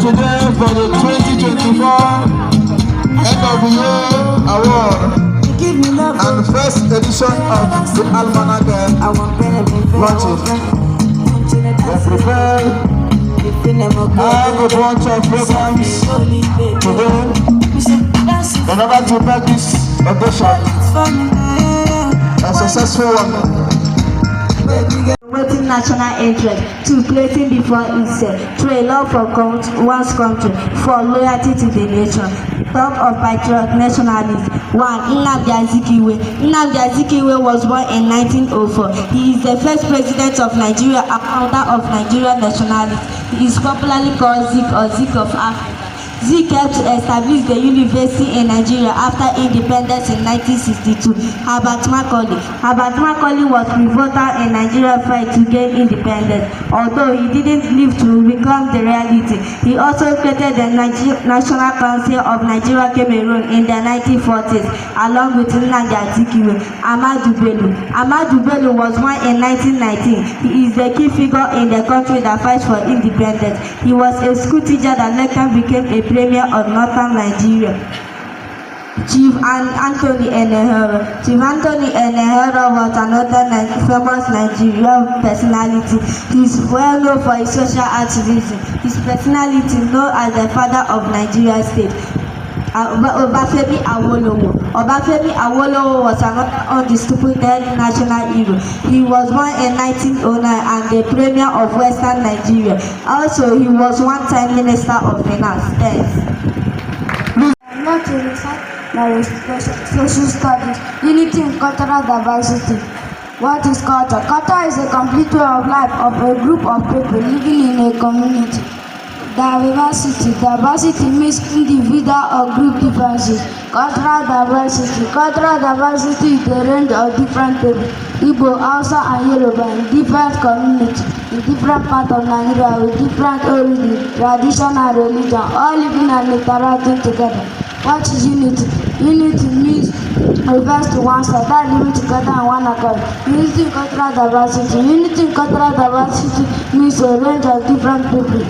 today for the 2024 End of the Year Award and the first edition of the Almanac launching. We're prepared and a bunch of programs today in order to make this edition a successful one. Promoting national interest, 2. Placing before itself, 3. Love for one's country, 4. Loyalty to the nation. Talk of patriotic nationalism. 1. Nnamdi Azikiwe. Nnamdi Azikiwe was born in 1904. He is the first president of Nigeria and founder of Nigerian nationalism. He is popularly called Zik or Zik of Africa. Zik helped to establish the university in Nigeria after independence in 1962. Herbert Macaulay was pivotal in Nigeria's fight to gain independence. Although he didn't live to become the reality, he also created the National Council of Nigeria Cameroon in the 1940s, along with Nnamdi Azikiwe. Ahmadu Bello was born in 1919. He is the key figure in the country that fights for independence. He was a school teacher that later became a premier of northern Nigeria. Chief Anthony Enehoro. Chief Anthony Enehoro was another famous Nigerian personality. He is well known for his social activism. His personality known as the father of Nigeria state. Obafemi Awolowo was another undisputed national hero. He was born in 1909 and the premier of Western Nigeria. Also, he was one-time Minister of Finance. Thanks. Not to recite my social studies, unity in cultural diversity. What is culture? Culture is a complete way of life of a group of people living in a community. Diversity means individual or group differences. Cultural diversity is the range of different people, Igbo, Hausa and Yoruba, in different communities, in different parts of Nigeria with different origin, tradition and religion, all living and interacting together. What is unity? Unity means refers to one side, that living together in one accord. Unity in cultural diversity. Unity in cultural diversity means a range of different people.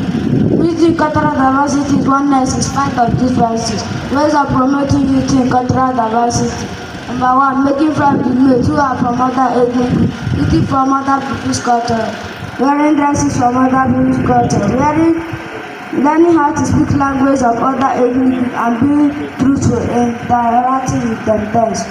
Unity in cultural diversity is oneness in spite of differences. Ways of promoting unity in cultural diversity. Number 1, making friends with mates who are from other ethnic groups, eating from other people's culture, wearing dresses from other people's culture, learning how to speak language of other ethnic groups and being truthful in interacting with themselves.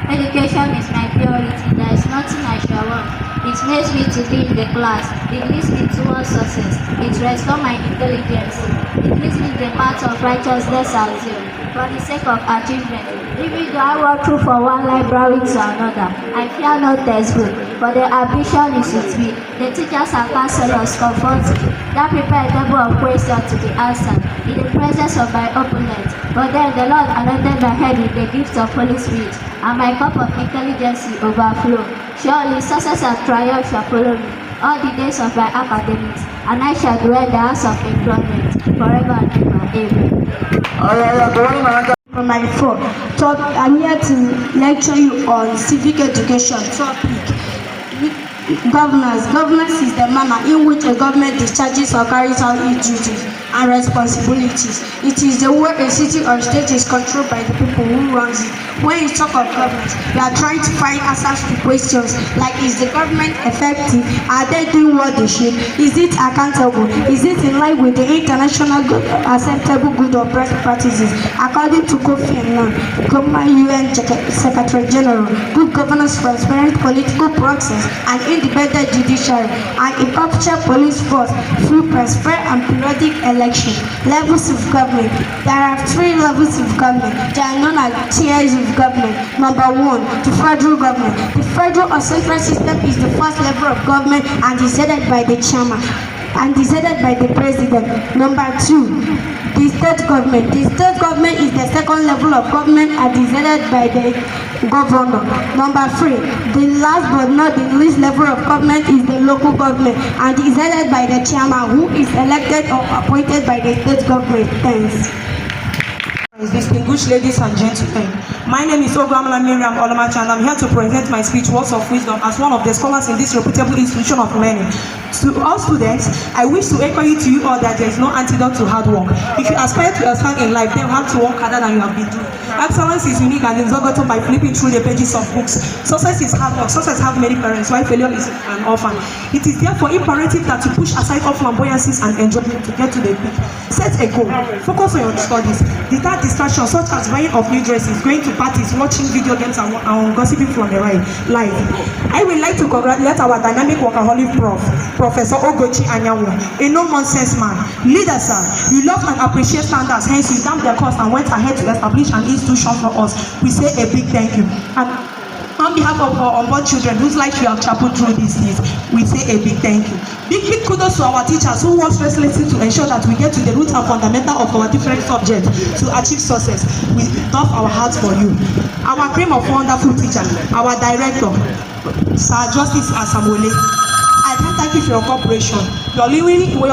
Education is my priority. There is nothing I shall want. It makes me to be in the class. It leads me towards success. It restores my intelligence. It leads me the path of righteousness and zeal. For the sake of achievement, even though I walk through from one library to another, I fear no textbook, for the ambition is with me. The teachers and counselors comfort me. That prepare a table of questions to be answered in the presence of my opponent. But then the Lord anointed my head with the gift of Holy Spirit, and my cup of intelligence overflow. Surely success and triumph shall follow me all the days of my academics, and I shall dwell in the house of employment forever and ever. Amen. From my phone, I'm here to lecture you on civic education topic. Governance is the manner in which a government discharges or carries out its duties and responsibilities. It is the way a city or state is controlled by the people who runs it. When you talk of governance, we are trying to find answers to questions like, is the government effective? Are they doing what they should? Is it accountable? Is it in line with the international acceptable good or best practices? According to Kofi Annan, UN Secretary General, good governance, transparent political process, and independent judiciary, and impartial police force, free press, fair and periodic election. Levels of government. There are 3 levels of government. They are known as tiers of government. Number 1, the federal government. The federal or central system is the first level of government and is headed by the chairman and is headed by the president. Number 2, the state government. The state government is the second level of government and is headed by the governor. Number 3, the last but not the least level of government is the local government and is headed by the chairman, who is elected or appointed by the state government. Thanks. Distinguished ladies and gentlemen, my name is Ogwamala Miriam Olamachi, and I'm here to present my speech, Words of Wisdom, as one of the scholars in this reputable institution of learning. To all students, I wish to echo to you all that there is no antidote to hard work. If you aspire to excel in life, then you have to work harder than you have been doing. Excellence is unique and is not gotten by flipping through the pages of books. Success is hard work. Success have many parents, while failure is an orphan. It is therefore imperative that you push aside all flamboyancies and enjoyment to get to the peak. Set a goal. Focus on your studies. Deter distractions such as buying of new dresses, going to parties, watching video games, and gossiping from the live. I would like to congratulate our dynamic workaholic prof, Professor Ogochi Anyanwu, a no-nonsense man. Leader, sir, you love and appreciate standards, hence you damped their cost and went ahead to establish an institution for us. We say a big thank you. And on behalf of our unborn children whose lives you have traveled through these days, we say a big thank you. Big kudos to our teachers who work restlessly to ensure that we get to the root and fundamental of our different subjects to achieve success. We love our hearts for you. Our cream of wonderful teachers, our director, Sir Justice Asamole. I can't thank you for your cooperation. Your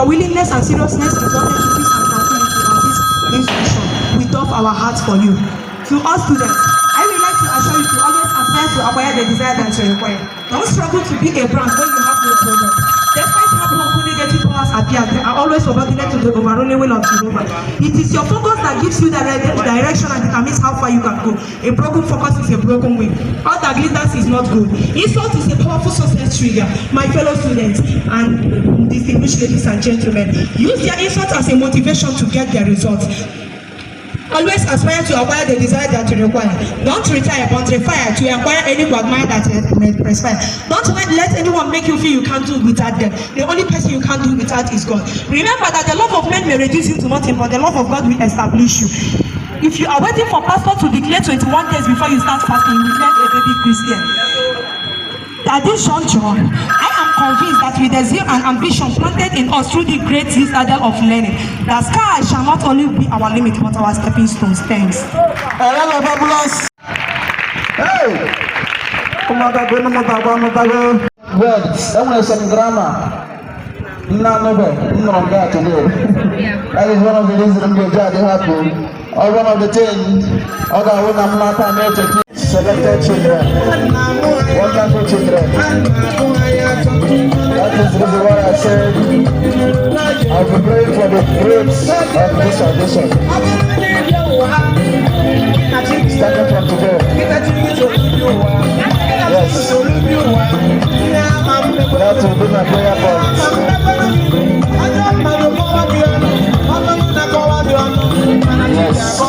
willingness and seriousness resulted to peace and tranquility on this institution. We love our hearts for you. To all students, I would like to assure you to always aspire to acquire the desire that you require. Don't struggle to be a brand when you have no product. Despite how powerful negative powers appear, they are always subordinate to the overruling will of Jehovah. It is your focus that gives you the direction and determines how far you can go. A broken focus is a broken wing. All that glitters is not good. Insult is a powerful success trigger. My fellow students and distinguished ladies and gentlemen, use their insult as a motivation to get their results. Always aspire to acquire the desire that you require. Don't retire, but refire to acquire any quagmire that may perspire. Don't let anyone make you feel you can't do without them. The only person you can't do without is God. Remember that the love of men may reduce you to nothing, but the love of God will establish you. If you are waiting for pastor to declare 21 days before you start fasting, you will remain a baby Christian. At this juncture, I am convinced that with the zeal and ambition planted in us through the great citadel of learning, the sky shall not only be our limit but our stepping stones. Thanks. Words, some grammar. That is one of the reasons I'm going to happen. Or one of the things, selected children, wonderful children. That is the reason why I said I'll be praying for the grapes of this audition. Starting from today. Yes. That will be my prayer point. Yes.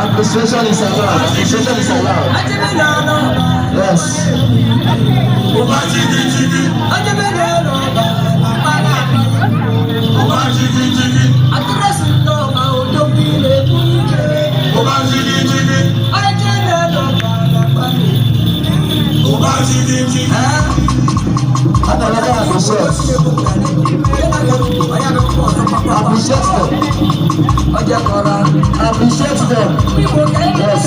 Administration is allowed. Administration is allowed. Yes. appreciate. Appreciate them. Appreciate them. Yes.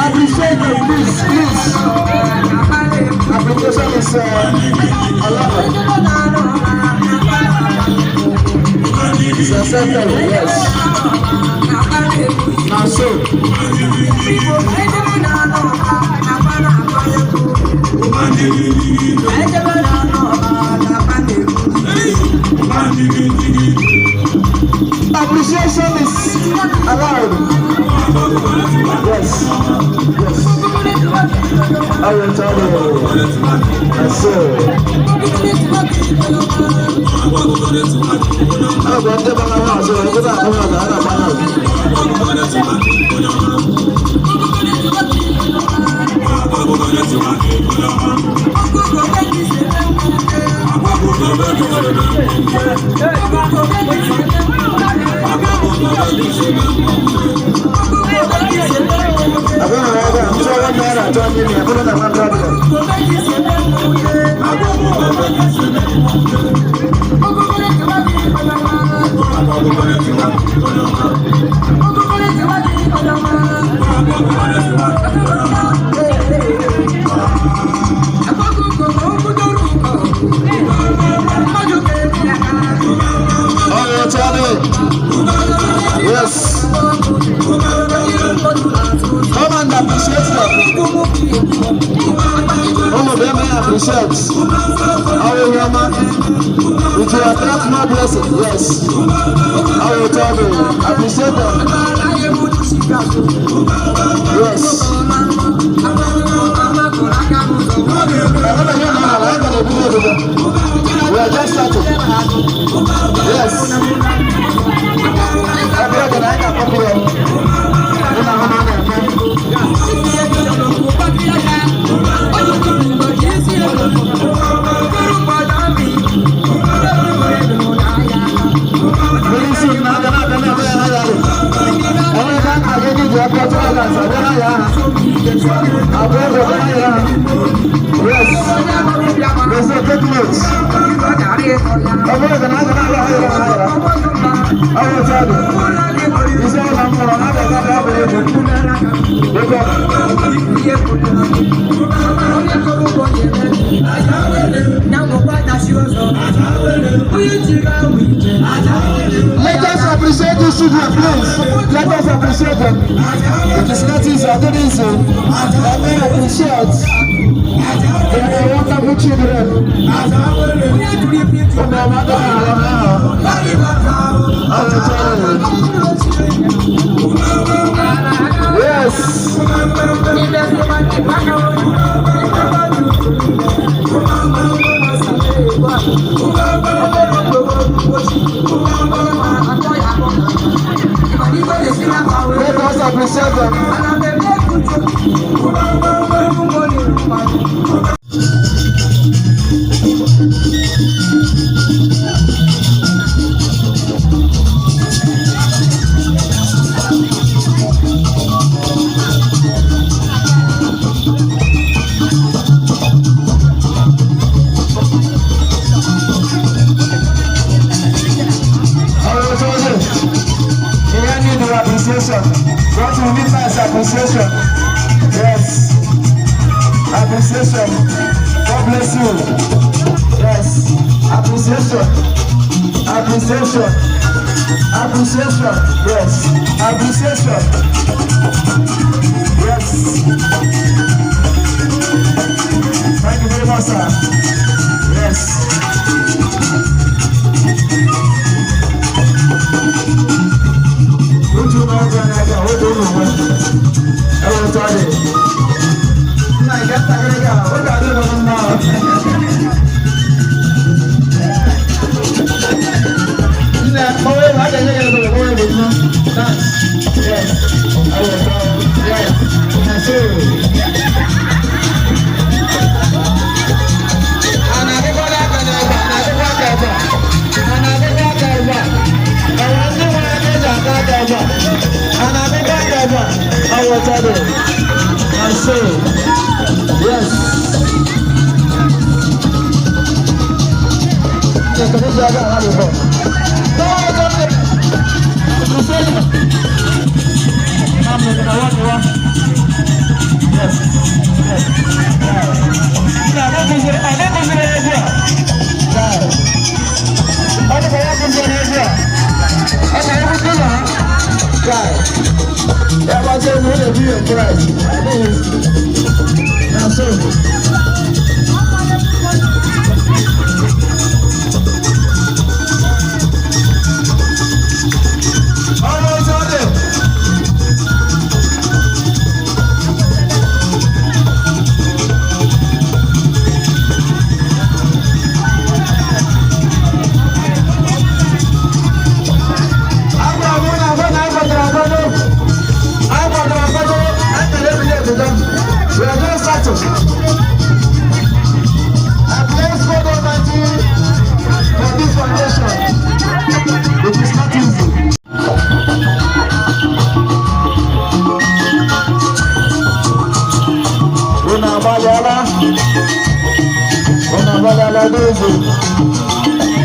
Appreciate them, please. Application is allowed. It's acceptable, yes. Now so. Appreciation is allowed. Yes. I will tell you. That's so. Yes. Come and appreciate them. All of them I appreciate. Our woman, it will attract more blessing. Yes. I will tell you, appreciate them. Yes. We are just starting. Yes. Let us appreciate these children, please. Let us appreciate them. It is not easy, I don't easy. Let me appreciate. They are wonderful children. From their mother, yes. Let us appreciate them. What we mean by appreciation. Yes. Appreciation. God bless you. Yes. Appreciation. Appreciation. Appreciation. Yes. Appreciation. Yes. Thank you very much, sir. Yes. Yes. I will tell you. I say, yes. That was a really real price. Now, so.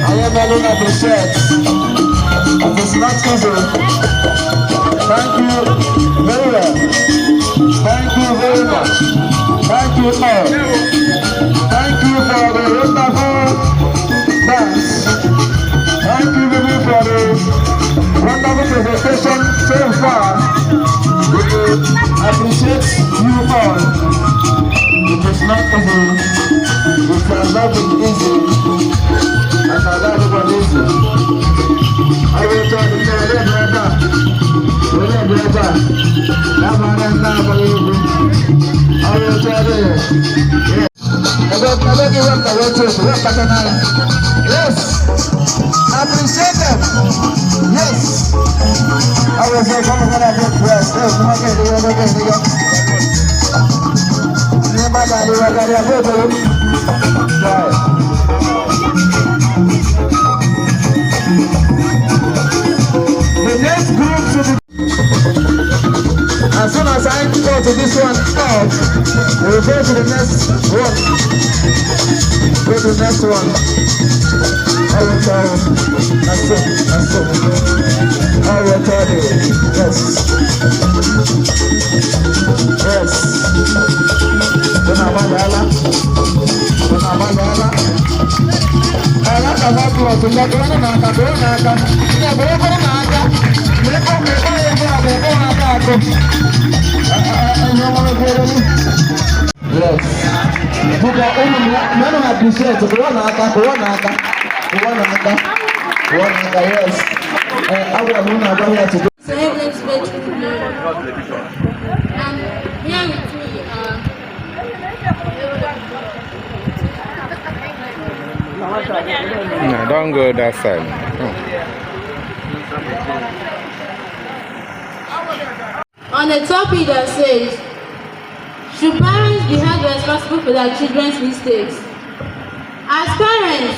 I am alone at the shirt. It is not easy. Thank you very well. Thank you very much. Thank you all. Thank you for the wonderful dance. Thank you baby for the wonderful presentation so far. We appreciate you all. It is not easy. It has not been easy. I shall not be easy. I will tell you that I will tell you. Yes. Appreciate them. Yes. I will say, come on, I get pressed. Yes, come on, the next group to be. As soon as I go to this one out, we will go to the next one. Go to the next one. I will tell you. That's it. That's it. I will tell you. Yes. Yes. No, don't go that side. On a topic that says, should parents be held responsible for their children's mistakes? As parents,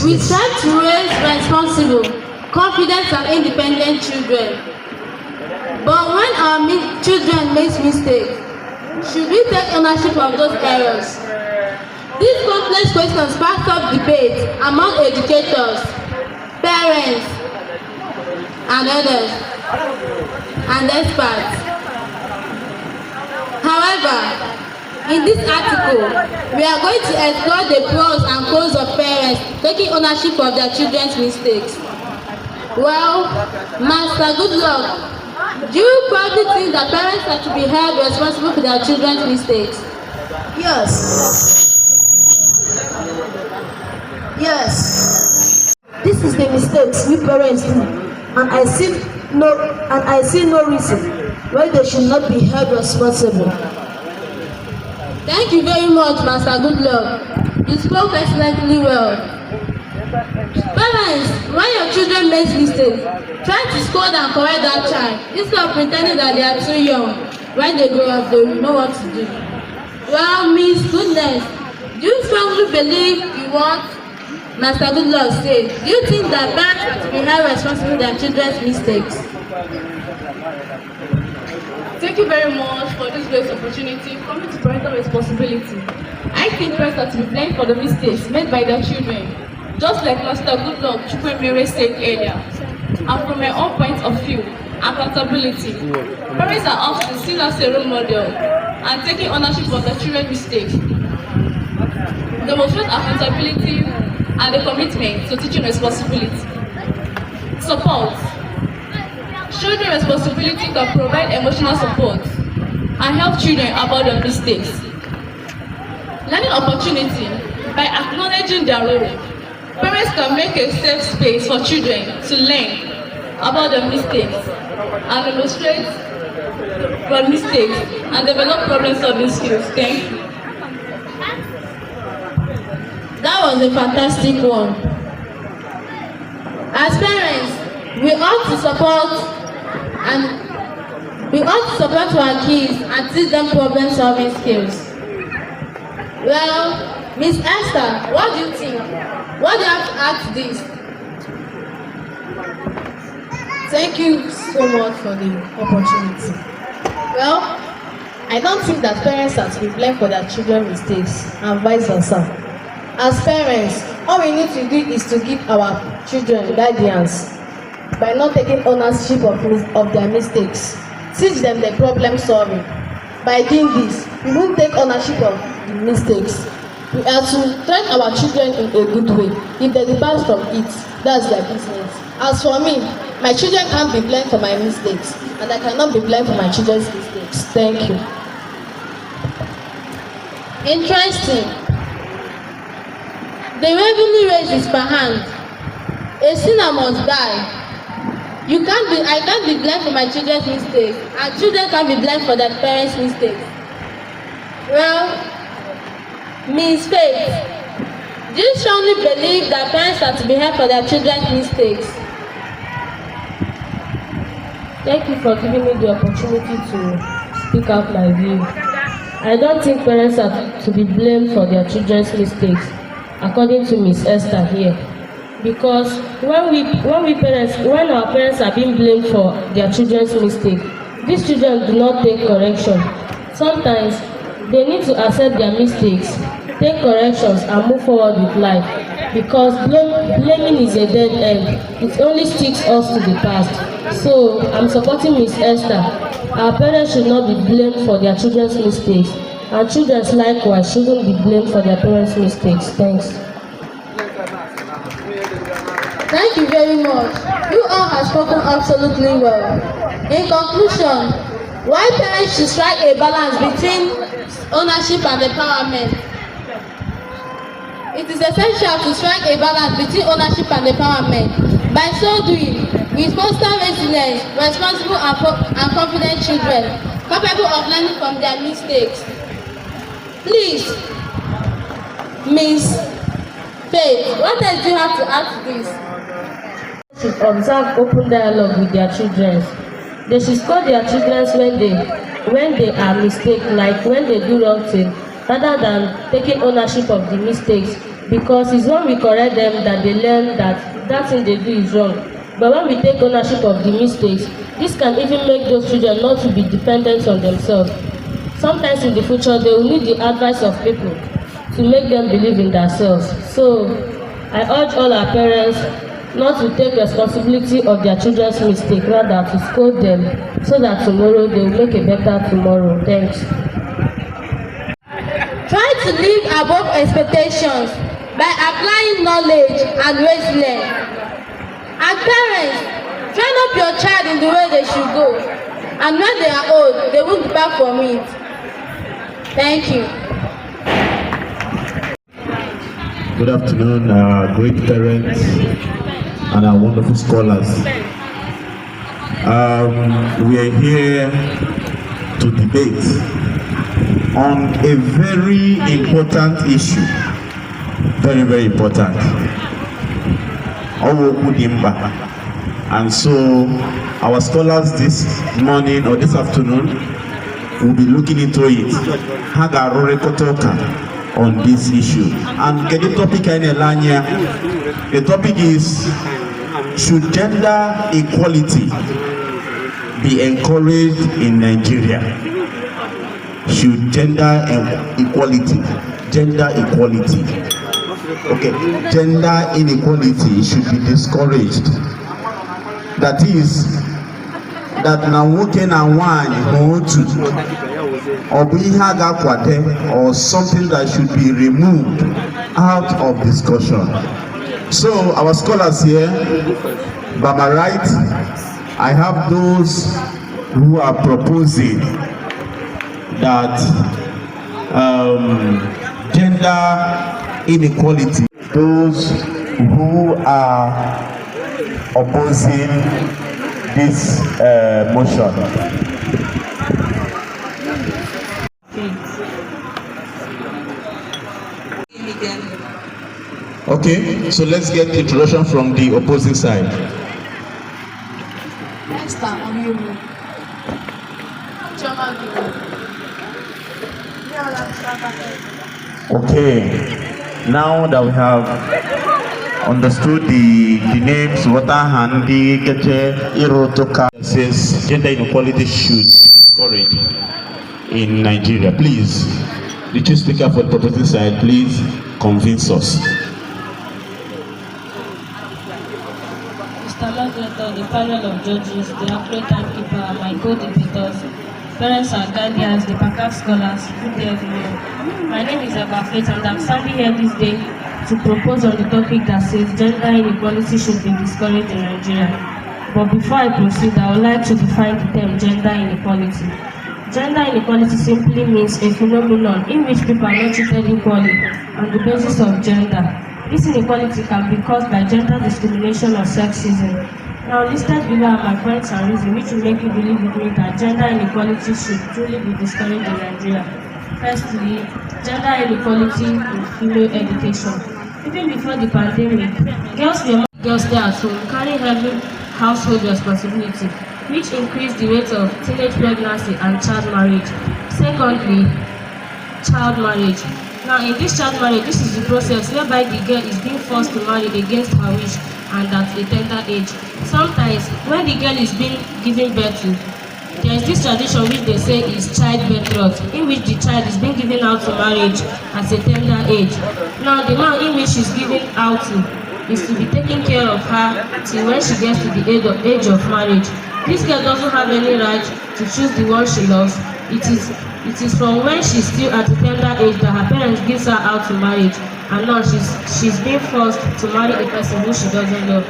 we strive to raise responsible, confident and independent children. But when our children make mistakes, should we take ownership of those errors? This complex question sparked up debate among educators, parents, and others, and experts. However, in this article, we are going to explore the pros and cons of parents taking ownership of their children's mistakes. Well, Master Goodluck, do you probably think that parents are to be held responsible for their children's mistakes? Yes. Yes. This is the mistakes we parents do, and I see no reason why they should not be held responsible. Thank you very much, Master Goodluck. You spoke excellently well. Parents, when your children make mistakes, try to scold and correct that child instead of pretending that they are too young. When they grow up, they will know what to do. Well, Miss Goodness, do you strongly believe in what Master Goodluck said? Do you think that parents are to be held responsible for their children's mistakes? Thank you very much for this great opportunity. Coming to parental responsibility, I think parents are to be blamed for the mistakes made by their children, just like Master Goodluck Chukwemere said earlier. And from my own point of view, accountability. Parents are often seen as a role model and taking ownership of their children's mistakes. Demonstrate accountability and a commitment to teaching responsibility. Support. Children responsibility can provide emotional support and help children about their mistakes. Learning opportunity. By acknowledging their role, parents can make a safe space for children to learn about their mistakes and demonstrate their mistakes and develop problem-solving skills. Thank you. That was a fantastic one. As parents, we ought to support our kids and teach them problem-solving skills. Well, Miss Esther, what do you think? What do you have to add to this? Thank you so much for the opportunity. Well, I don't think that parents are to be blamed for their children's mistakes and vice versa. As parents, all we need to do is to give our children guidance by not taking ownership of their mistakes. Teach them the problem solving. By doing this, we won't take ownership of the mistakes. We are to train our children in a good way. If they depart from it, that's their business. As for me, my children can't be blamed for my mistakes, and I cannot be blamed for my children's mistakes. Thank you. Interesting. The heavenly race is per hand. A sinner must die. I can't be blamed for my children's mistakes, and children can't be blamed for their parents' mistakes. Well, Ms. Faith, do you strongly believe that parents are to be held for their children's mistakes? Thank you for giving me the opportunity to speak out my view. I don't think parents are to be blamed for their children's mistakes, according to Ms. Esther here. Because when our parents are being blamed for their children's mistake, these children do not take correction. Sometimes they need to accept their mistakes, take corrections, and move forward with life. Because blaming is a dead end. It only sticks us to the past. So I'm supporting Ms. Esther. Our parents should not be blamed for their children's mistakes, and children likewise shouldn't be blamed for their parents' mistakes. Thanks. Thank you very much. You all have spoken absolutely well. In conclusion, why parents should strike a balance between ownership and empowerment? It is essential to strike a balance between ownership and empowerment. By so doing, we foster resilience, responsible and confident children, capable of learning from their mistakes. Please, Ms. Faith, what else do you have to add to this? Should observe open dialogue with their children. They should scold their children when they are mistaken, like when they do wrong thing, rather than taking ownership of the mistakes. Because it's when we correct them that they learn that thing they do is wrong. But when we take ownership of the mistakes, this can even make those children not to be dependent on themselves. Sometimes in the future, they will need the advice of people to make them believe in themselves. So I urge all our parents not to take responsibility of their children's mistake, rather to scold them, so that tomorrow they will make a better tomorrow. Thanks. Try to live above expectations by applying knowledge and resilience. As parents, train up your child in the way they should go, and when they are old, they won't depart from it. Thank you. Good afternoon, great parents and our wonderful scholars. We are here to debate on a very important issue. Very, very important. And so our scholars this morning or this afternoon will be looking into it. On this issue. And get the topic in Elanya. The topic is, should gender equality be encouraged in Nigeria? Should gender equality, okay, gender inequality should be discouraged? That is, that na nwoke na nwaanyị ma otu ọ bụ ihe a ga-akwado or something that should be removed out of discussion. So our scholars here, by my right, I have those who are proposing that gender inequality, those who are opposing this motion. Okay, so let's get the introduction from the opposing side. Okay, now that we have understood the names, Watahandi, Keche, Irotoka, says gender inequality should be discouraged in Nigeria. Please, the chief speaker for the proposing side, please convince us. Mr. Moderator, the panel of judges, the accurate timekeeper, my co-debaters, parents and guardians, the Pacaf scholars, good day everyone. My name is Faith and I'm standing here this day to propose on the topic that says gender inequality should be discouraged in Nigeria. But before I proceed, I would like to define the term gender inequality. Gender inequality simply means a phenomenon in which people are not treated equally on the basis of gender. This inequality can be caused by gender discrimination or sexism. Now, listed below are my points and reasons which will make you believe with me that gender inequality should truly be discouraged in Nigeria. Firstly, gender inequality in female education. Even before the pandemic, girls stay at home, carry heavy household responsibility, which increased the rate of teenage pregnancy and child marriage. Secondly, child marriage. Now, in this child marriage, this is the process whereby the girl is being forced to marry against her wish and at a tender age. Sometimes, when the girl is being given birth to, there is this tradition which they say is childbirth, in which the child is being given out to marriage at a tender age. Now, the man in which she's given out to is to be taking care of her till when she gets to the age of marriage. This girl doesn't have any right to choose the one she loves. It is from when she's still at a tender age that her parents gives her out to marriage, and now she's being forced to marry a person who she doesn't love.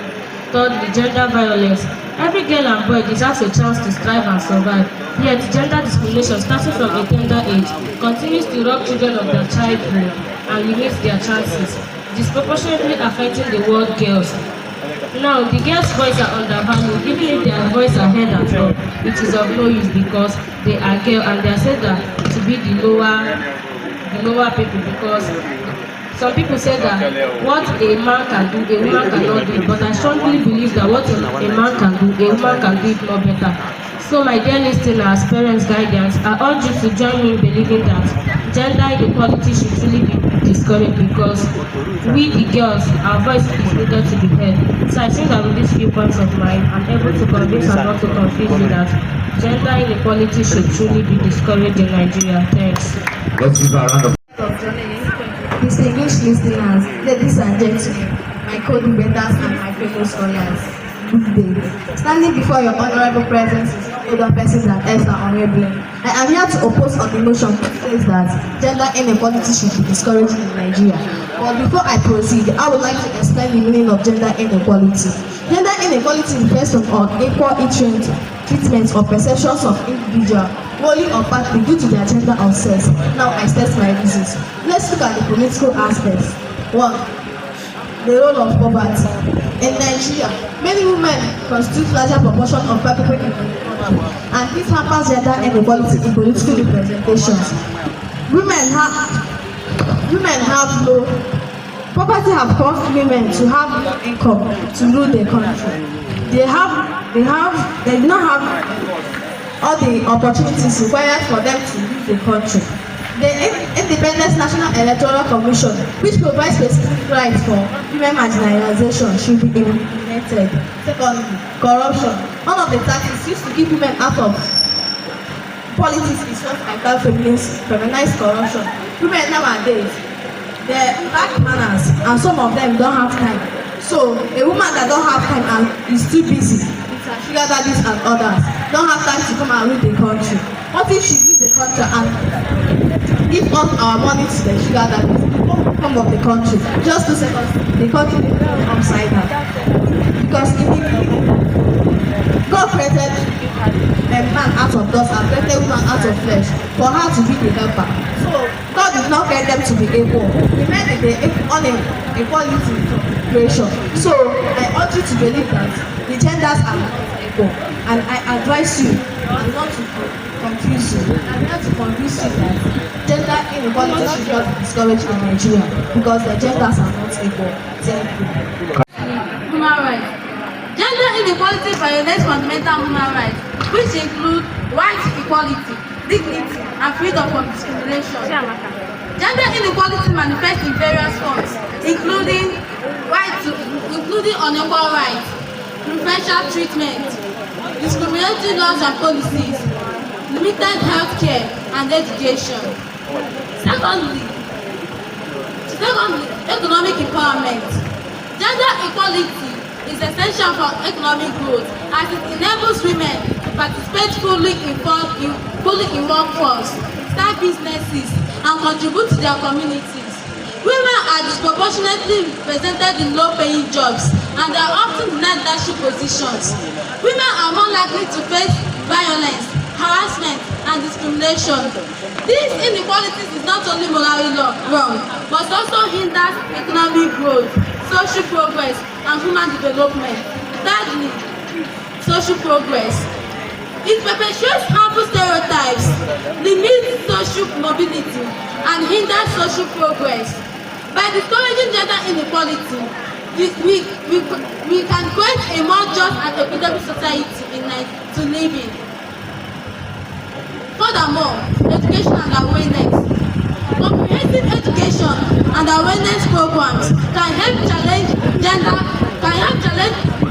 Thirdly, gender violence. Every girl and boy deserves a chance to strive and survive. Yet, gender discrimination starting from a tender age continues to rob children of their childhood and limits their chances, disproportionately affecting the world girls. Now, the girls' voices are undervalued. Even if their voices are heard at all, it is of no use because they are girls and they are said that to be the lower people, because some people say that what a man can do, a woman cannot do. But I strongly believe that what a man can do, a woman can do it more better. So, my dear listeners, parents, guardians, I urge you to join me in believing that gender inequality should truly be discouraged because we, the girls, our voice is needed to be heard. So I think that with these few points of mine, I'm able to convince and not to confuse you that gender inequality should truly be discouraged in Nigeria. Thanks. Let's give a round of Distinguished listeners, ladies and gentlemen, my co-debaters and my fellow scholars, good day. Standing before your honorable presence is no other person than Esther Honorable. I am here to oppose on the motion which says that gender inequality should be discouraged in Nigeria. But before I proceed, I would like to explain the meaning of gender inequality. Gender inequality refers to unequal treatment or perceptions of individuals, wholly or partly due to their gender or sex. Now I state my reasons. Let's look at the political aspects. 1. The role of poverty. In Nigeria, many women constitute larger proportion of people in the country, and this hampers gender inequality in political representations. Women have low poverty have caused women to have low income to rule the country. They do not have all the opportunities required for them to lead the country. The Independent National Electoral Commission, which provides specific rights for women marginalization, should be implemented. Secondly, corruption. One of the tactics used to keep women out of politics is what I call feminized corruption. Women nowadays, they lack manners, and some of them don't have time. So a woman that don't have time and is too busy with her sugar daddies and others don't have time to come and rule the country. What if she leaves the country and give all our money to the sugar daddies? What will come of the country? Just 2 seconds, the country will go upside down. Because God created a man out of dust and created a woman out of flesh for her to be the helper. So God did not create them to be equal. He made the equality creation. So I urge you to believe that the genders are not equal. And I advise you not to confuse you. I want to convince you that gender inequality should not be discouraged in Nigeria because the genders are not equal. Thank you. Human rights. Gender inequality violates fundamental human rights, which include rights to equality, dignity, and freedom from discrimination. Gender inequality manifests in various forms, including unequal rights, preferential treatment, discriminatory laws and policies, limited health care and education. Secondly, economic empowerment. Gender equality is essential for economic growth as it enables women to participate fully in workforce, start businesses, and contribute to their communities. Women are disproportionately represented in low-paying jobs and they are often denied leadership positions. Women are more likely to face violence, harassment, and discrimination. These inequalities is not only morally wrong, but also hinders economic growth, social progress, and human development. Thirdly, social progress. It perpetuates harmful stereotypes, limits social mobility, and hinders social progress. By discouraging gender inequality, we can create a more just and equitable society to live in. Furthermore, education and awareness. Comprehensive education and awareness programs can help challenge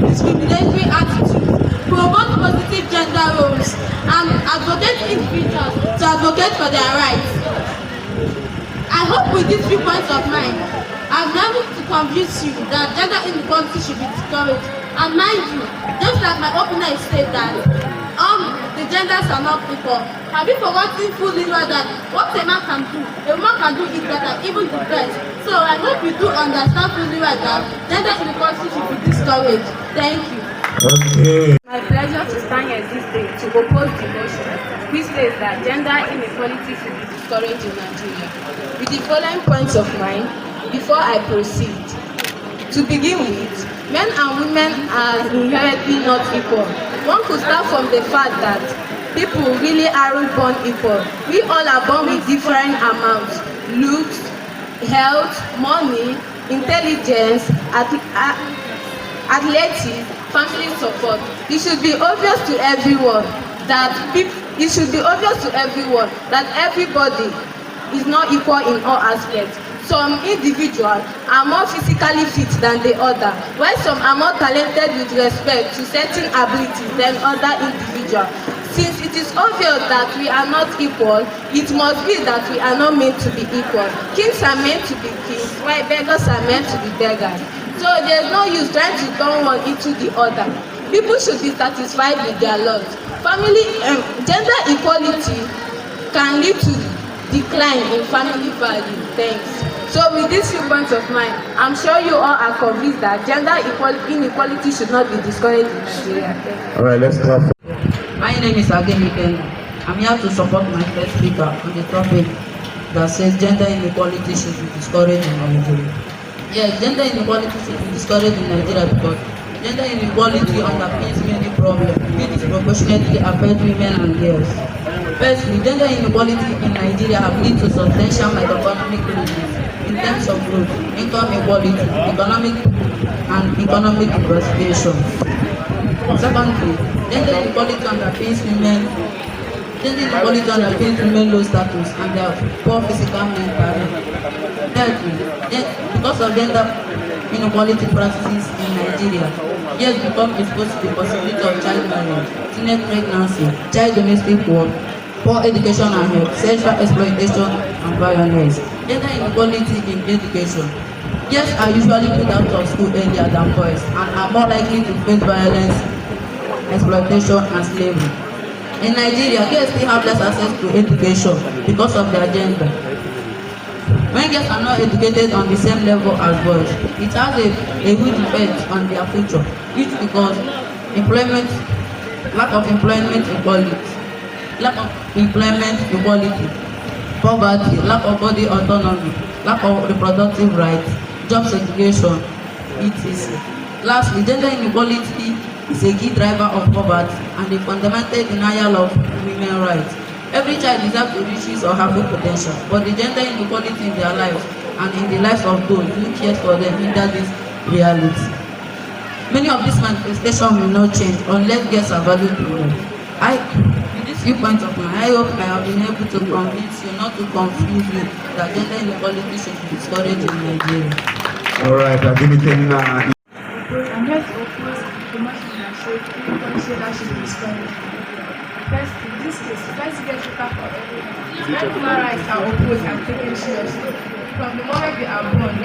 discriminatory attitudes, promote positive gender roles, and advocate individuals to advocate for their rights. I hope with these 3 points of mine, I've been able to convince you that gender inequality should be discouraged. And mind you, just like my opener said that the genders are not equal. Have you forgotten fully well that what a man can do, a woman can do it better, even the best. So I hope you do understand fully well that gender inequality should be discouraged. Thank you. Okay. My pleasure to stand here this day to oppose the motion which says that gender inequality should be discouraged in Nigeria. With the following points of mine, before I proceed. To begin with, men and women are inherently not equal. One could start from the fact that people really aren't born equal. We all are born with different amounts, looks, health, money, intelligence, athletics, family support. It should be obvious to everyone that everybody is not equal in all aspects. Some individuals are more physically fit than the other, while some are more talented with respect to certain abilities than other individuals. Since it is obvious that we are not equal, it must be that we are not meant to be equal. Kings are meant to be kings, while beggars are meant to be beggars. So there's no use trying to turn one into the other. People should be satisfied with their lot. Gender equality can lead to decline in family value. Thanks. So with these few points of mine, I'm sure you all are convinced that gender inequality should not be discouraged in Nigeria. All right, let's clap. My name is Agemi. I'm here to support my first speaker on the topic that says gender inequality should be discouraged in Nigeria. Yes, gender inequality should be discouraged in Nigeria because gender inequality underpins many problems. It disproportionately affects women and girls. Firstly, gender inequality in Nigeria have led to substantial macroeconomic losses in terms of growth, income equality, economic diversification. Secondly, gender inequality underpins women low status and their poor physical mental health. Thirdly, because of gender inequality practices in Nigeria. Girls become exposed to the possibility of child marriage, teenage pregnancy, child domestic work, poor education and health, sexual exploitation and violence. Gender inequality in education. Girls are usually put out of school earlier than boys and are more likely to face violence, exploitation and slavery. In Nigeria, girls still have less access to education because of their gender. When girls are not educated on the same level as boys, it has a huge effect on their future. It's because lack of employment equality, poverty, lack of body autonomy, lack of reproductive rights, job segregation, etc. Lastly, gender inequality is a key driver of poverty and a fundamental denial of women's rights. Every child deserves to reach his or her full potential, but the gender inequality in their lives and in the lives of those who care for them hinder this reality. Many of these manifestations will not change unless girls are valued more. With this viewpoint of mine, I hope I have been able to convince you not to confuse you that gender inequality should be discouraged in Nigeria. All right, I'm here to oppose the motion that shows inequality that should be discouraged. First, in this case, first get better for everyone. When human rights are opposed and taken seriously, from the moment they are born,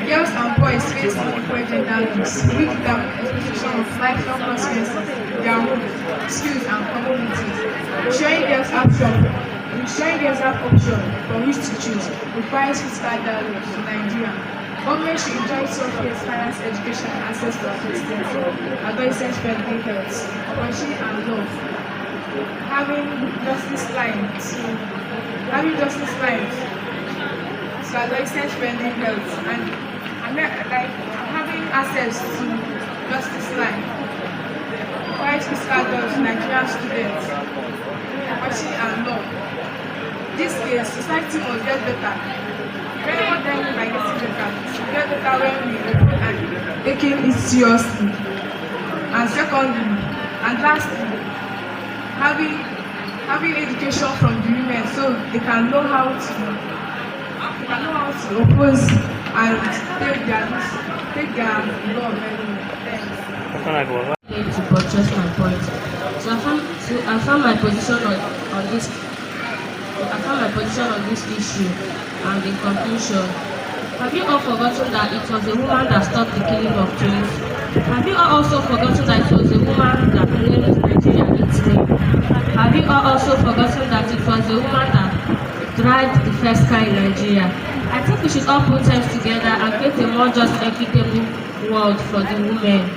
girls and boys face unequal gender norms, which them exposition of lifelong consequences, their home, skills and communities. Ensuring girls have options for which to choose requires fiscal dialogue in Nigeria. Government should enjoy self-care, finance, education, and access to assistance, adolescent-friendly health, opportunity and love. Having justice lines to adolescent-friendly health and having access to justice line requires fiscal dollars to Nigerian students, opportunity and love. This case, society must get better. What do I mean by getting better? Get better when we open and taking it seriously. And secondly, and lastly, having education from the women so they can know how to oppose and take their law very well. To purchase my point. So I found my position on this issue and in conclusion. Have you all forgotten that it was a woman that stopped the killing of twins? Have you all also forgotten that it was a woman that blamed Nigeria its rape? Have you all also forgotten that it was a woman that dried the first car in Nigeria? I think we should all put hands together and create a more just, equitable world for the women.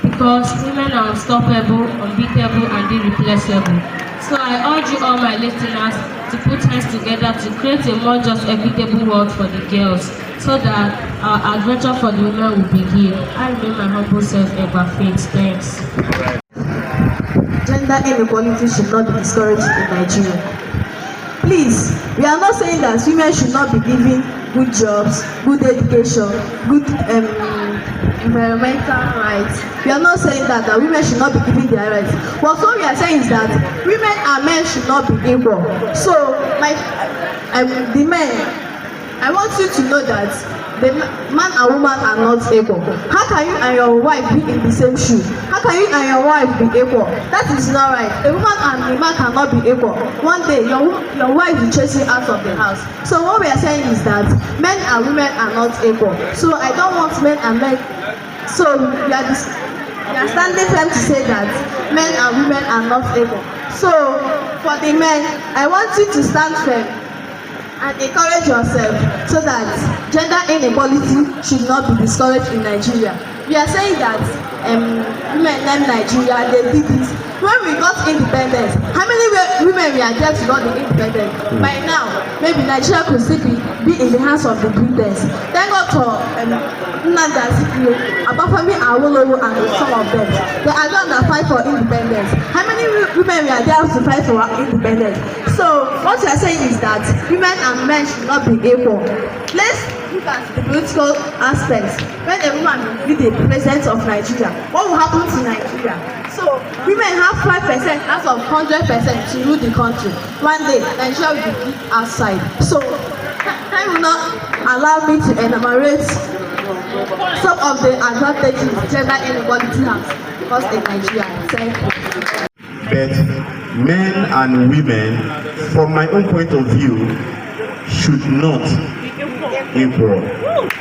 Because women are unstoppable, unbeatable, and irreplaceable. So I urge you all, my listeners, to put hands together to create a more just, equitable world for the girls, so that our adventure for the women will begin. I remain my humble self, Eva Faith. Thanks. Gender inequality should not be discouraged in Nigeria. Please, we are not saying that women should not be given good jobs, good education, good environmental rights. We are not saying that women should not be given their rights. But what we are saying is that women and men should not be equal. So, the men, I want you to know that the man and woman are not equal. How can you and your wife be in the same shoe? How can you and your wife be equal? That is not right. A woman and a man cannot be equal. One day, your wife will chase you out of the house. So what we are saying is that men and women are not equal. So I don't want men and men. So we are standing firm to say that men and women are not equal. So for the men, I want you to stand firm and encourage yourself so that gender inequality should not be discouraged in Nigeria. We are saying that women named Nigeria, they did this. When we got independence, how many women we are there to got the independence? By now, maybe Nigeria could still be in the hands of the Britons. Thank God for Nnamdi Azikiwe, Abafemi Awolowo, and some of them. They are the ones that fight for independence. How many women we are there to fight for independence? So what we are saying is that women and men should not be equal. Let's look at the political aspects. When a woman will be the president of Nigeria, what will happen to Nigeria? So women have 5% out of 100% to rule the country. One day Nigeria will be outside. So time will not allow me to enumerate some of the advantages gender inequality has caused in Nigeria. Thank you. But men and women, from my own point of view, should not equal.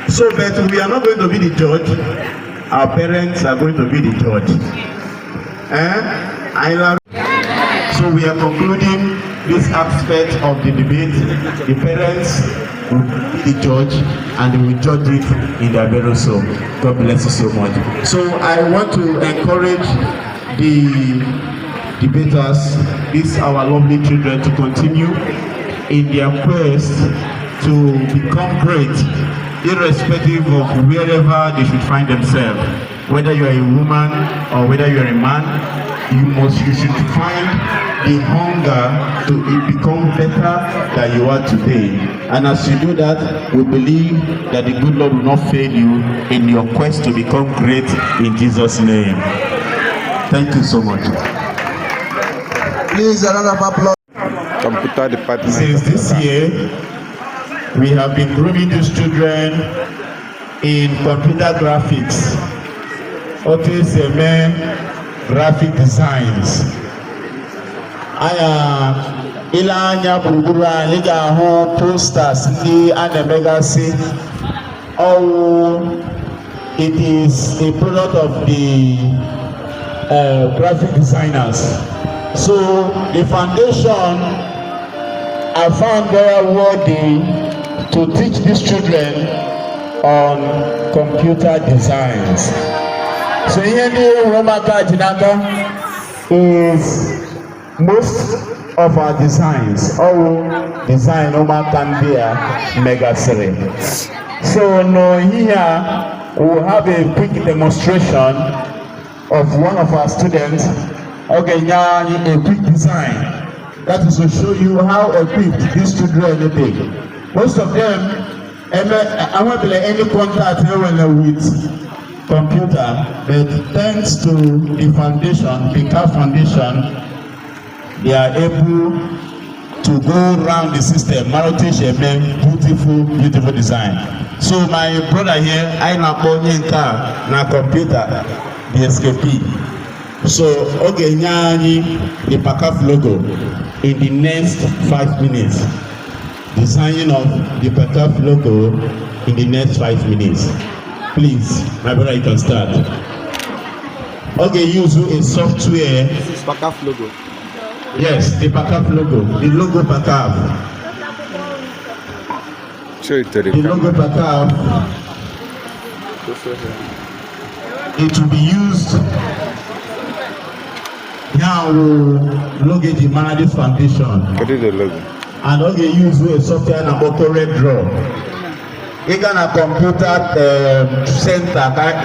So, but we are not going to be the judge. Our parents are going to be the judge. So we are concluding this aspect of the debate. The parents will be the judge and they will judge it in their very soul. God bless you so much. So I want to encourage the debaters, these our lovely children, to continue in their quest to become great, irrespective of wherever they should find themselves. Whether you are a woman or whether you are a man, you should find the hunger to become better than you are today. And as you do that, we believe that the good Lord will not fail you in your quest to become great in Jesus' name. Thank you so much. Please, another applause. Computer department. Since this year, we have been grooming these children in computer graphics, graphic designs. Ilanya Burugura, Liga Home, posters, and the Megasi. Oh, it is a product of the graphic designers. So the foundation I found very worthy to teach these children on computer designs. So here the Romaka Jinaka is most of our designs. All design Romaka Ndia Mega Series. So no, here we'll have a quick demonstration of one of our students. Okay, now a quick design. That is to show you how equipped these children are. Most of them, I won't be any contact with computer, but thanks to the foundation, Pacaf Foundation, they are able to go around the system, beautiful design. So my brother here, I na computer, the SKP. So, okay, the Pacaf logo in the next 5 minutes. Designing of the Pacaf logo in the next 5 minutes. Please, my brother, you can start. Okay, use a software. This is Pacaf logo. Yes, the Pacaf logo. The logo Pacaf. Show it to the logo Pacaf. It will be used. Now we'll locate the Managers Foundation. What is the logo? And okay, use a software number correct draw. You can a computer center.